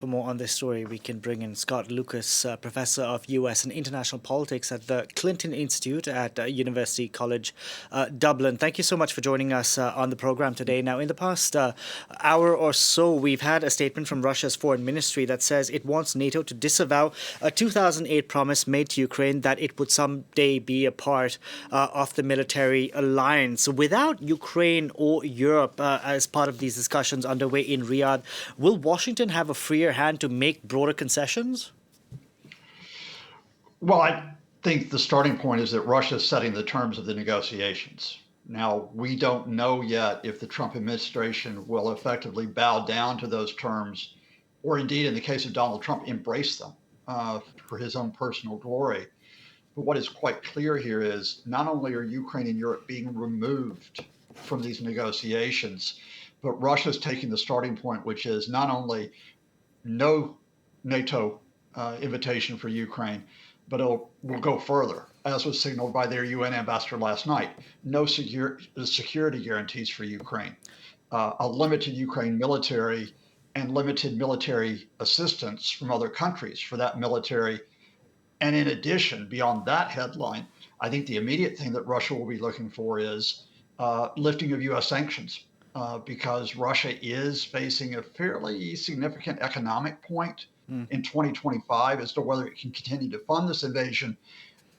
For more on this story, we can bring in Scott Lucas, professor of U.S. and international politics at the Clinton Institute at University College Dublin. Thank you so much for joining us on the program today. Now, in the past hour or so, we've had a statement from Russia's foreign ministry that says it wants NATO to disavow a 2008 promise made to Ukraine that it would someday be a part of the military alliance. Without Ukraine or Europe as part of these discussions underway in Riyadh, will Washington have a freer hand to make broader concessions? Well, I think the starting point is that Russia is setting the terms of the negotiations. Now, we don't know yet if the Trump administration will effectively bow down to those terms, or indeed, in the case of Donald Trump, embrace them for his own personal glory. But what is quite clear here is not only are Ukraine and Europe being removed from these negotiations, but Russia's taking the starting point, which is not only no NATO invitation for Ukraine, but will go further, as was signaled by their UN ambassador last night. No security guarantees for Ukraine, a limited Ukraine military, and limited military assistance from other countries for that military. And in addition, beyond that headline, I think the immediate thing that Russia will be looking for is lifting of US sanctions. Because Russia is facing a fairly significant economic point in 2025 as to whether it can continue to fund this invasion.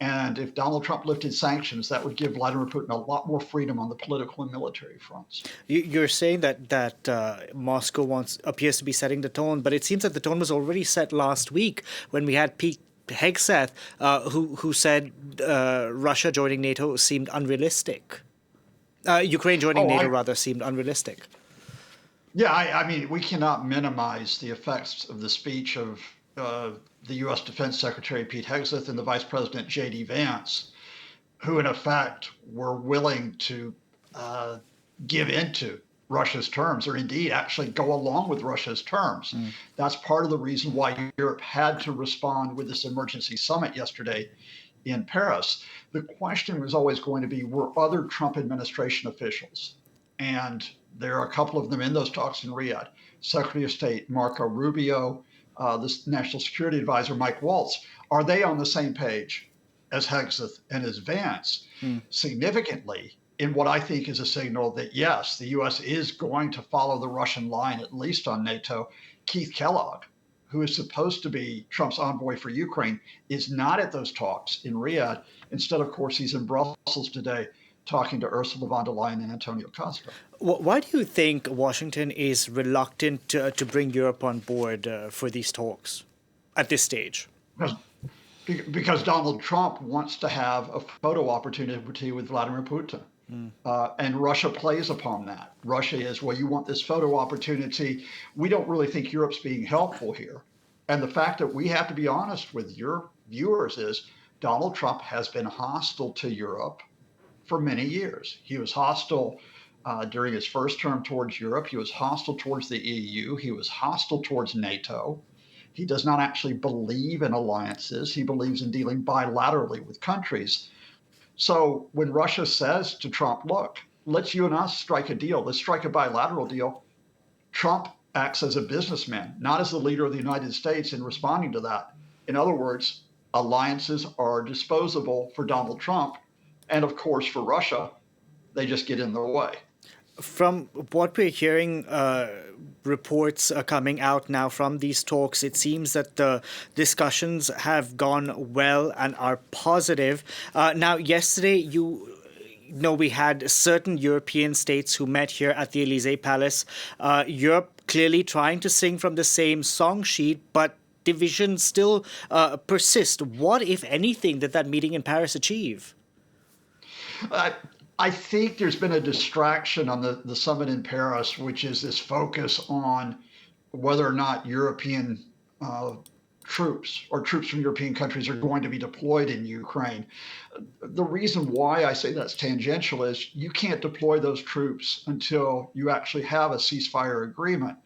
And if Donald Trump lifted sanctions, that would give Vladimir Putin a lot more freedom on the political and military fronts. You're saying that Moscow appears to be setting the tone, but it seems that the tone was already set last week when we had Pete Hegseth, who said Russia joining NATO seemed unrealistic. Ukraine joining Oh, NATO, I, rather, seemed unrealistic. yeah, I mean, we cannot minimize the effects of the speech of the U.S. Defense Secretary Pete Hegseth and the Vice President J.D. Vance, who in effect were willing to uh, give into Russia's terms, or indeed actually go along with Russia's terms. That's part of the reason why Europe had to respond with this emergency summit yesterday in Paris. The question was always going to be, were other Trump administration officials, and there are a couple of them in those talks in Riyadh, Secretary of State Marco Rubio, the National Security Advisor Mike Waltz, are they on the same page as Hegseth and as Vance? Significantly, in what I think is a signal that yes, the US is going to follow the Russian line, at least on NATO. Keith Kellogg, who is supposed to be Trump's envoy for Ukraine, is not at those talks in Riyadh. Instead, of course, he's in Brussels today talking to Ursula von der Leyen and Antonio Costa. Why do you think Washington is reluctant to bring Europe on board for these talks at this stage? Because, because Donald Trump wants to have a photo opportunity with Vladimir Putin. And Russia plays upon that. Russia is, well, you want this photo opportunity. We don't really think Europe's being helpful here. And the fact that we have to be honest with your viewers is Donald Trump has been hostile to Europe for many years. He was hostile during his first term towards Europe. He was hostile towards the EU. He was hostile towards NATO. He does not actually believe in alliances. He believes in dealing bilaterally with countries. So when Russia says to Trump, look, let's you and us strike a deal, let's strike a bilateral deal, Trump acts as a businessman, not as the leader of the United States in responding to that. In other words, alliances are disposable for Donald Trump. And of course, for Russia, they just get in the way. From what we're hearing, reports are coming out now from these talks, it seems that the discussions have gone well and are positive. Now, yesterday, we had certain European states who met here at the Elysee Palace. Europe clearly trying to sing from the same song sheet, but divisions still persist. What, if anything, did that meeting in Paris achieve? Uh, I think there's been a distraction on the summit in Paris, which is this focus on whether or not European troops or troops from European countries are going to be deployed in Ukraine. The reason why I say that's tangential is you can't deploy those troops until you actually have a ceasefire agreement.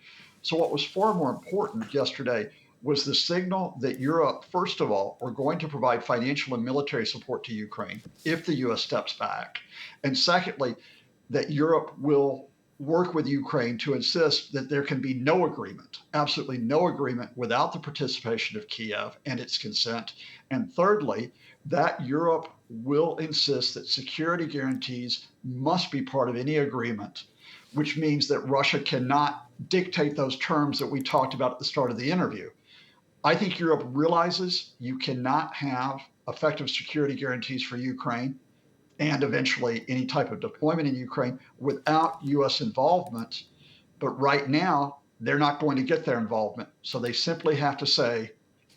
So, what was far more important yesterday was the signal that Europe, first of all, are going to provide financial and military support to Ukraine if the US steps back. And secondly, that Europe will work with Ukraine to insist that there can be no agreement, absolutely no agreement without the participation of Kiev and its consent. And thirdly, that Europe will insist that security guarantees must be part of any agreement, which means that Russia cannot dictate those terms that we talked about at the start of the interview. I think Europe realizes you cannot have effective security guarantees for Ukraine and eventually any type of deployment in Ukraine without US involvement. But right now, they're not going to get their involvement. So they simply have to say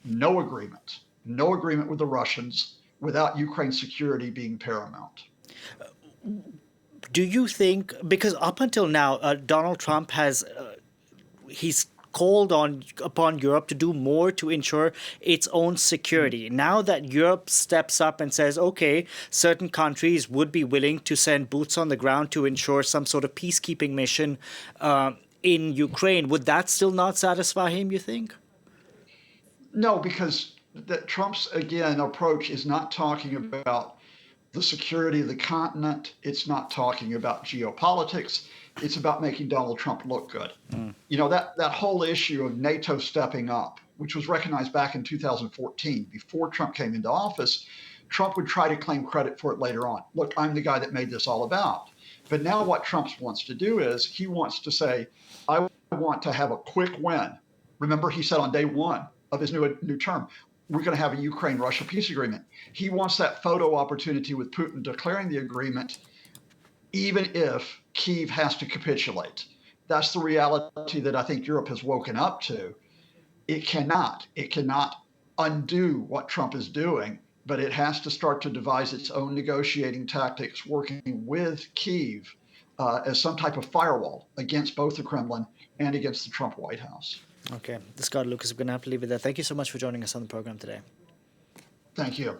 no agreement with the Russians without Ukraine's security being paramount. Do you think, because up until now, Donald Trump has he's called on upon Europe to do more to ensure its own security. Now that Europe steps up and says, okay, certain countries would be willing to send boots on the ground to ensure some sort of peacekeeping mission in Ukraine, would that still not satisfy him, you think? No, because Trump's, again, approach is not talking about the security of the continent. It's not talking about geopolitics. It's about making Donald Trump look good. That whole issue of NATO stepping up, which was recognized back in 2014, before Trump came into office, Trump would try to claim credit for it later on. Look, I'm the guy that made this all about. But now what Trump wants to do is he wants to say, I want to have a quick win. Remember, he said on day one of his new term, we're going to have a Ukraine-Russia peace agreement. He wants that photo opportunity with Putin declaring the agreement, even if Kyiv has to capitulate. That's the reality that I think Europe has woken up to. It cannot undo what Trump is doing, but it has to start to devise its own negotiating tactics, working with Kyiv as some type of firewall against both the Kremlin and against the Trump White House. Okay, Scott Lucas, we're going to have to leave it there. Thank you so much for joining us on the program today. Thank you.